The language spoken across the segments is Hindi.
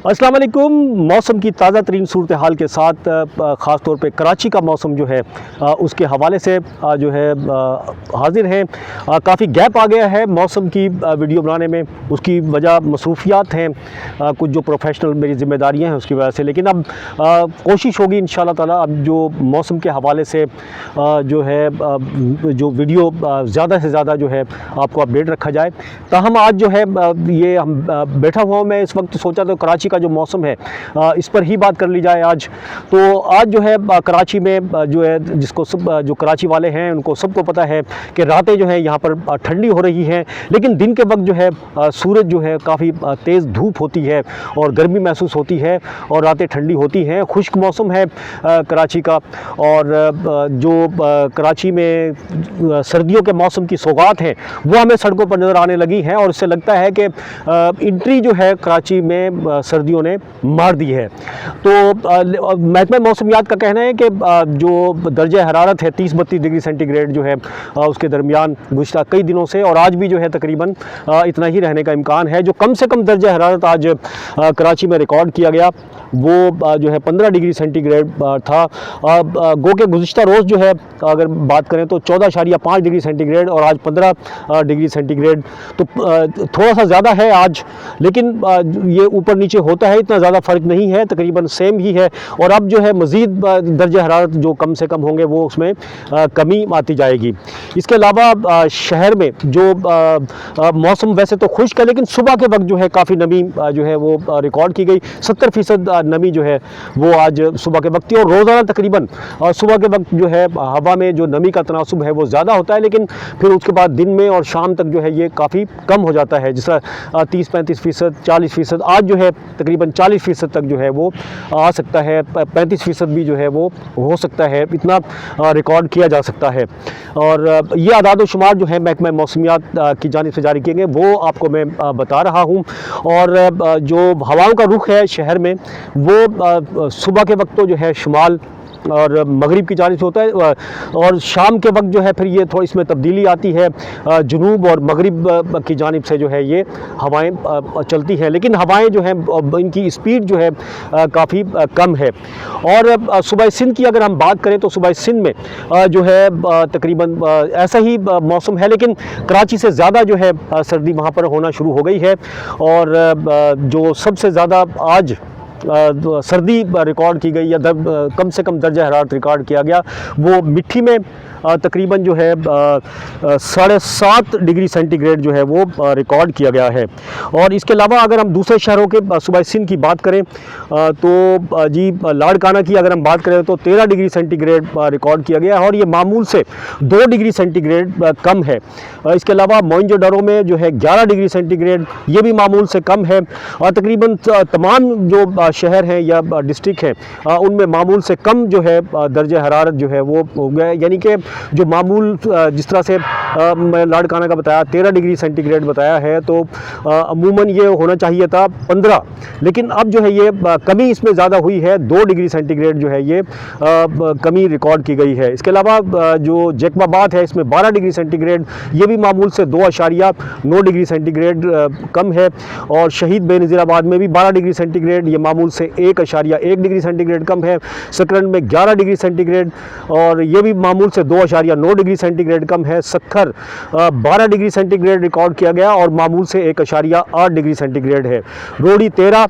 अस्सलाम वालेकुम। मौसम की ताज़ा तरीन सूरत हाल के साथ ख़ास तौर पे कराची का मौसम जो है उसके हवाले से जो है हाजिर हैं। काफ़ी गैप आ गया है मौसम की वीडियो बनाने में। उसकी वजह मसरूफियात हैं, कुछ जो प्रोफेशनल मेरी ज़िम्मेदारियां हैं उसकी वजह से। लेकिन अब कोशिश होगी इंशाअल्लाह ताला अब जो मौसम के हवाले से जो है जो वीडियो ज़्यादा से ज़्यादा जो है आपको अपडेट रखा जाए। ताहम आज जो है ये हम बैठा हुआ हूँ मैं इस वक्त, सोचा तो कराची का जो मौसम है इस पर ही बात कर ली जाए आज। तो आज जो है कराची में जो है जिसको सब जो कराची वाले हैं उनको सबको पता है कि रातें जो है यहाँ पर ठंडी हो रही हैं, लेकिन दिन के वक्त जो है सूरज जो है काफ़ी तेज़ धूप होती है और गर्मी महसूस होती है और रातें ठंडी होती हैं। खुश्क मौसम है कराची का। और जो कराची में सर्दियों के मौसम की सौगात हैं वो हमें सड़कों पर नज़र आने लगी हैं और इससे लगता है कि एंट्री जो है कराची में सर्दियों ने मार दी है। तो महकमा मौसमियात का कहना है कि जो दर्जा हरारत है 30-32 डिग्री सेंटीग्रेड जो है उसके दरमियान गुज़िश्ता कई दिनों से और आज भी जो है तकरीबन इतना ही रहने का इम्कान है। जो कम से कम दर्जा हरारत आज कराची में रिकॉर्ड किया गया वो जो है 15 डिग्री सेंटीग्रेड था। गो के गुज़िश्ता रोज़ जो है अगर बात करें तो 14.5 डिग्री सेंटीग्रेड और आज 15 डिग्री सेंटीग्रेड। तो थोड़ा सा ज़्यादा है आज, लेकिन ये ऊपर नीचे होता है, इतना ज़्यादा फ़र्क नहीं है, तकरीबन सेम ही है। और अब जो है मज़ीद दर्जा हरारत जो कम से कम होंगे वो उसमें कमी आती जाएगी। इसके अलावा शहर में जो मौसम वैसे तो खुश्क है, लेकिन सुबह के वक्त जो है काफ़ी नमी जो है वो रिकॉर्ड की गई। 70% नमी जो है वो आज सुबह के वक्त थी। और रोज़ाना तकरीबन सुबह के वक्त जो है हवा में जो नमी का तनासुब है वो ज़्यादा होता है, लेकिन फिर उसके बाद दिन में और शाम तक जो है ये काफ़ी कम हो जाता है। जिस तरह 30-35%, 40%, आज जो है तकरीबन 40% तक जो है वो आ सकता है, 35% भी जो है वो हो सकता है, इतना रिकॉर्ड किया जा सकता है। और ये आदाद शुमार जो है महकमा मौसमियात की जानिब से जारी किए गए वो आपको मैं बता रहा हूँ। और जो हवाओं का रुख है शहर में वो सुबह के वक्त तो जो है शुमाल और मगरिब की जानिब से होता है और शाम के वक्त जो है फिर ये थोड़ी इसमें तब्दीली आती है, जुनूब और मगरिब की जानिब से जो है ये हवाएं चलती हैं, लेकिन हवाएं जो हैं इनकी स्पीड जो है काफ़ी कम है। और सूबा सिंध की अगर हम बात करें तो सूबा सिंध में जो है तकरीबन ऐसा ही मौसम है, लेकिन कराची से ज़्यादा जो है सर्दी वहाँ पर होना शुरू हो गई है। और जो सबसे ज़्यादा आज सर्दी रिकॉर्ड की गई या कम से कम दर्जा हरारत रिकॉर्ड किया गया वो मिट्टी में तकरीबन जो है 7.5 डिग्री सेंटीग्रेड जो है वो रिकॉर्ड किया गया है। और इसके अलावा अगर हम दूसरे शहरों के सूबा सिंध की बात करें तो जी लाड़काना की अगर हम बात करें तो 13 डिग्री सेंटीग्रेड रिकॉर्ड किया गया है और ये मामूल से 2 डिग्री सेंटीग्रेड कम है। इसके अलावा मोइंजोदारो में जो है 11 डिग्री सेंटीग्रेड, ये भी मामूल से कम है। और तकरीबन तमाम जो शहर हैं या डिस्ट्रिक्ट हैं उनमें मामूल से कम जो है दर्जा हरारत जो है वो हो गया। यानी कि जो मामूल जिस तरह से मैं लाड़काना का बताया 13 डिग्री सेंटीग्रेड बताया है, तो अमूमन ये होना चाहिए था 15, लेकिन अब जो है ये कमी इसमें ज़्यादा हुई है, 2 डिग्री सेंटीग्रेड जो है ये कमी रिकॉर्ड की गई है। इसके अलावा जो जैकबाबाद है इसमें 12 डिग्री सेंटीग्रेड, ये भी मामूल से 2.9 डिग्री सेंटीग्रेड कम है। और शहीद बेनज़ीराबाद में भी 12 डिग्री सेंटीग्रेड, ये मामूल से 1.1 डिग्री सेंटीग्रेड कम है। सकरन में 11 डिग्री सेंटीग्रेड और ये भी मामूल से 2.9 डिग्री सेंटीग्रेड कम है। सक्खर 12 डिग्री सेंटीग्रेड रिकॉर्ड किया गया और मामूल से 1.8 डिग्री सेंटीग्रेड है। रोडी 13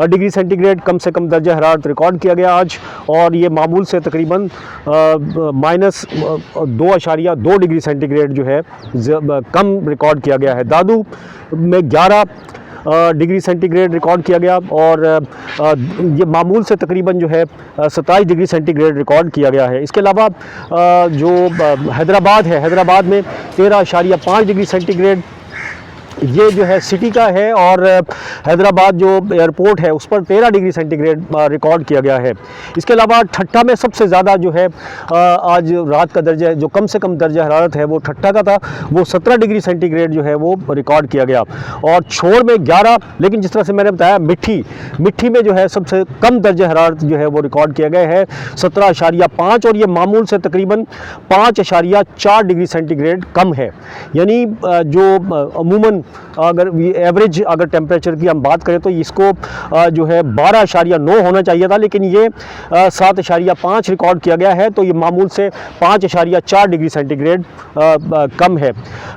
डिग्री सेंटीग्रेड कम से कम दर्जा हरारत रिकॉर्ड किया गया आज और ये मामूल से तकरीबन -2.2 डिग्री सेंटीग्रेड जो है कम रिकॉर्ड किया गया है। दादू में 11 डिग्री सेंटीग्रेड रिकॉर्ड किया गया और ये मामूल से तकरीबन जो है 27 डिग्री सेंटीग्रेड रिकॉर्ड किया गया है। इसके अलावा जो हैदराबाद है, हैदराबाद में 13.5 डिग्री सेंटीग्रेड ये जो है सिटी का है और हैदराबाद जो एयरपोर्ट है उस पर 13 डिग्री सेंटीग्रेड रिकॉर्ड किया गया है। इसके अलावा ठट्टा में सबसे ज़्यादा जो है आज रात का दर्जा जो कम से कम दर्जा हरारत है वो ठट्टा का था, वो 17 डिग्री सेंटीग्रेड जो है वो रिकॉर्ड किया गया। और छोड़ में 11, लेकिन जिस तरह से मैंने बताया मिट्टी में जो है सबसे कम दर्जा हरारत जो है वो रिकॉर्ड किया गया है 17.5 और ये मामूल से तकरीबन 5.4 डिग्री सेंटीग्रेड कम है। यानी जो अमूमन अगर एवरेज अगर टेम्परेचर की हम बात करें तो इसको जो है 12.9 होना चाहिए था, लेकिन ये 7.5 रिकॉर्ड किया गया है, तो ये मामूल से 5.4 डिग्री सेंटीग्रेड कम है।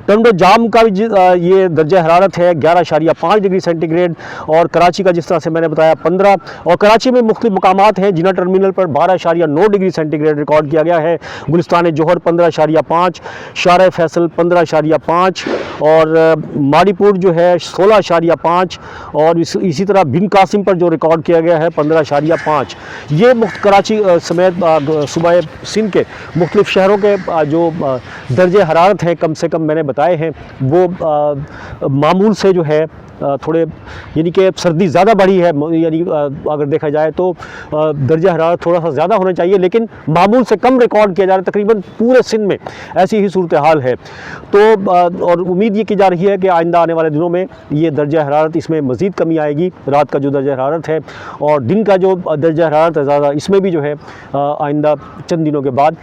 टोरंटो जाम का भी ये दर्जा हरारत है 11.5 डिग्री सेंटीग्रेड, और कराची का जिस तरह से मैंने बताया 15, और कराची में मुख्तलिफ मकामात हैं जिना टर्मिनल पर 12.9 डिग्री सेंटीग्रेड रिकॉर्ड किया गया है। गुलिस्तान जोहर 15.5, शार फैसल 15.5, और माड़ीपुर जो है 16.5, और इसी तरह बिन कासिम पर जो रिकॉर्ड किया गया है 15.5। ये कराची समेत सूबा सिंध के मुख्तलिफ शहरों के जो दर्जे हरारत हैं कम से कम मैंने बताए हैं, वो मामूल से जो है थोड़े, यानी कि सर्दी ज़्यादा बढ़ी है, यानी अगर देखा जाए तो दर्जा हरारत थोड़ा सा ज़्यादा होना चाहिए, लेकिन मामूल से कम रिकॉर्ड किया जा रहा है। तकरीबन पूरे सिंध में ऐसी ही सूरत हाल है। तो और उम्मीद ये की जा रही है कि आइंदा आने वाले दिनों में ये दर्जा हरारत इसमें मज़ीद कमी आएगी। रात का जो दर्जा हरारत है और दिन का जो दर्जा हरारत है ज़्यादा, इसमें भी जो है आइंदा चंद दिनों के बाद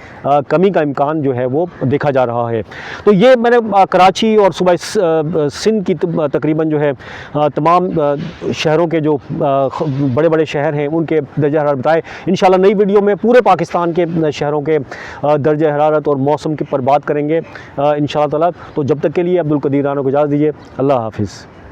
कमी का इम्कान जो है वो देखा जा रहा है। तो ये मैंने कराची और सूबा सिंध की तकरीबन जो है तमाम शहरों के जो बड़े बड़े शहर हैं उनके दर्जा हरारत बताए। इंशाल्लाह नई वीडियो में पूरे पाकिस्तान के शहरों के दर्जा हरारत और मौसम के पर बात करेंगे इंशाल्लाह ताला। तो जब तक के लिए अब्दुल कदीर राना को इजाज़त दीजिए। अल्लाह हाफिज़।